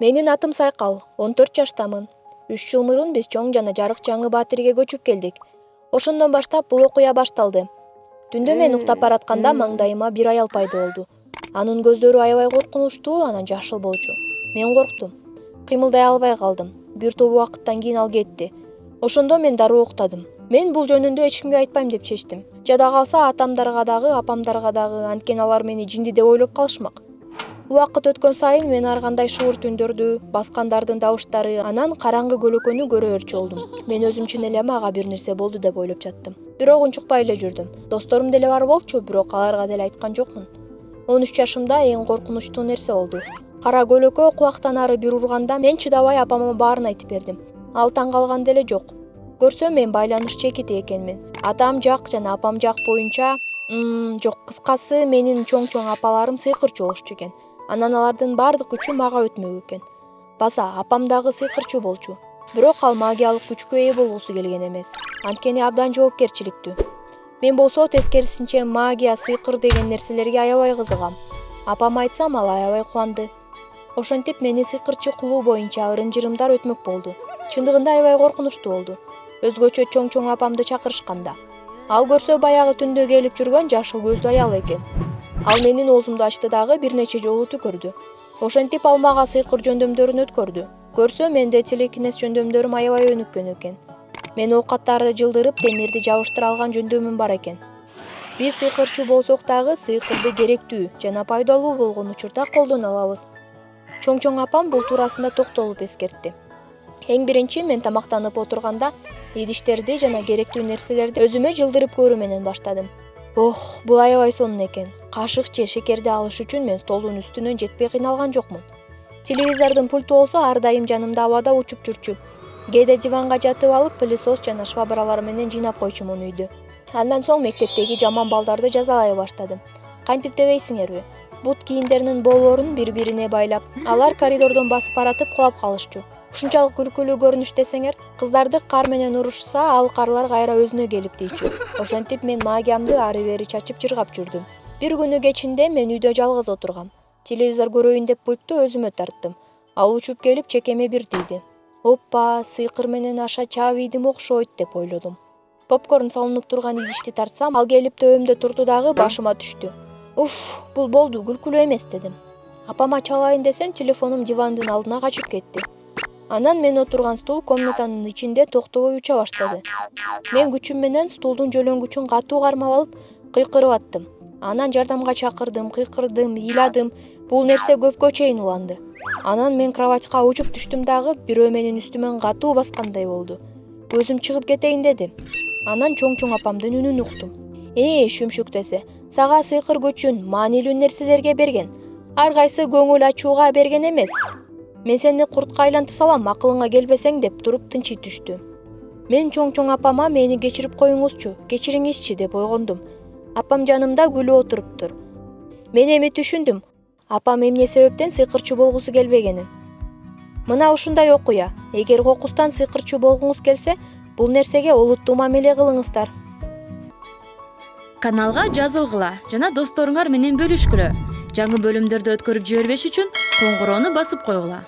Менин атым Сайкал, 14 жаштамын. 3 жыл мурун биз чоң жана жарык жаңы Батирге көчүп келдик. Ошондон баштап бул окуя башталды. Түндө мен уктап баратканда маңдайыма бир аял пайда болду. Анын көздөрү аябай коркунучтуу, анан жашыл болчу. Мен корктум. Кыймылдай албай калдым. Бир топ убакыттан кийин ал кетти. Ошондо мен дароо уктадым. Мен бул жөнүндө эч кимге айтпайм деп чечтим. Жада калса атамдарга дагы, апамдарга дагы, анткени алар мени жинди деп ойлоп калышмак. Убакыт өткөн сайын мен ар кандай шуur түндөрдү, баскандардын табыштары, анан караңгы көлөкөнү көрө өрчү болдум. Мен өзүмчүн эле мага бир нерсе болду деп ойлоп жаттым. Бирок унчукпай эле жүрдүм. Досторум деле бар болчу, бирок аларга деле айткан жокмун. 13 жашымда эң коркунучтуу нерсе болду. Кара көлөкө кулактан ары бир урганда мен чыдабай апама баарын айтып бердим. Ал таң калган деле жок. Көрсө мен байланыш чекити экенмин. Атам жак жана апам жак боюнча, жок, кыскасы менин чоң апаларым сыйкырчу болушчу экен. Анан алардын баардык күчү мага өтмөк экен. Баса апам дагы сыйкырчу болчу. Бирок ал магиялык күчкө ээ болгусу келген эмес. Анткени абдан жоопкерчиликтүү. Мен болсо тескерисинче магия, сыйкыр деген нерселерге аябай кызыгам. Апама айтсам ал аябай кубанды. Ошентип мени сыйкырчы кылуу боюнча ырым-жырымдар өтмөк болду. Чындыгында аябай коркунучтуу болду. Өзгөчө чоң апамды чакырышканда. Ал көрсө баягы түндө келип жүргөн жашыл көздүү аял экен. Ал менин оозумду ачты дагы бир нече жолу түкүрдү. Ошентип ал мага сыйкыр жөндөмдөрүн өткөрдү. Көрсө менде телекинез жөндөмдөрүм аябай өнүккөн экен. Мен оокаттарды жылдырып, темирди жабыштыра алган жөндөмүм бар экен. Биз сыйкырчу болсок дагы сыйкырды керектүү жана пайдалуу болгон учурда колдоно алабыз. Чоң апам бул туурасында токтолуп эскертти. Эң биринчи мен тамактанып отурганда идиштерди жана керектүү нерселерди өзүмө жылдырып көрүү менен баштадым. Бул аябай сонун экен. Кашык же шекерди алыш үчүн мен столдун үстүнөн жетпей кыйналган жокмун. Телевизордун пульту болсо ар дайым жанымда абада учуп жүрчү. Кээде диванга жатып алып, пылесос жана швабралар менен жыйнап койчумун үйдү. Андан соң мектептеги жаман балдарды жазалай баштадым. Кантип дебейсиңерби? Бут кийимдеринин болорун бири-бирине байлап, алар коридордон басып баратып кулап калышчу. Ушунчалык күлкүлүү көрүнүш десеңер, кыздарды кар менен урушса, ал карлар кайра өзүнө келип тийчү. Ошентип мен магиямды ары-бери чачып жыргап жүрдүм. Бир күнү кечинде мен үйдө жалгыз отургам. Телевизор көрөйүн деп пультту өзүмө тарттым. Ал учуп келип чекеме бир тийди. Оппа, сыйкыр менен аша чаап ийдим окшойт деп ойлодум. Попкорн салынып турган идишти тартсам, ал келип төбөмдө турду дагы башыма түштү. Бул болду, күлкүлүү эмес дедим. Апама чалайын десем, телефонум дивандын алдына качып кетти. Анан мен отурган стул комнатанын ичинде токтобой уча баштады. Мен күчүм менен стулдун жөлөнгүчүн катуу кармап алып, кыйкырып аттым. Анан жардамга чакырдым, кыйкырдым, ыйладым. Бул нерсе көпкө чейин уланды. Анан мен кроватька учуп түштүм дагы, бирөө менин үстүмөн катуу баскандай болду. Көзүм чыгып кетейин деди. Анан чоң апамдын үнүн уктум. Шүмшүк десе, сага сыйкыр күчүн маанилүү нерселерге берген. Ар кайсы көңүл ачууга берген эмес. Мен сени куртка айлантып салам, акылыңа келбесең деп туруп тынчый түштү. Мен чоң апама мени кечирип коюңузчу, кечириңизчи деп ойгондум. Апам жанымда күлүп отуруптур. Мен эми түшүндүм. Апам эмне себептен сыйкырчу болгусу келбегенин. Мына ушундай окуя. Эгер кокустан сыйкырчу болгуңуз келсе, бул нерсеге олуттуу мамиле кылыңыздар. Каналга жазылгыла жана досторуңар менен бөлүшкүлө. Жаңы бөлүмдөрдү өткөрүп жибербеш үчүн коңгуроону басып койгула.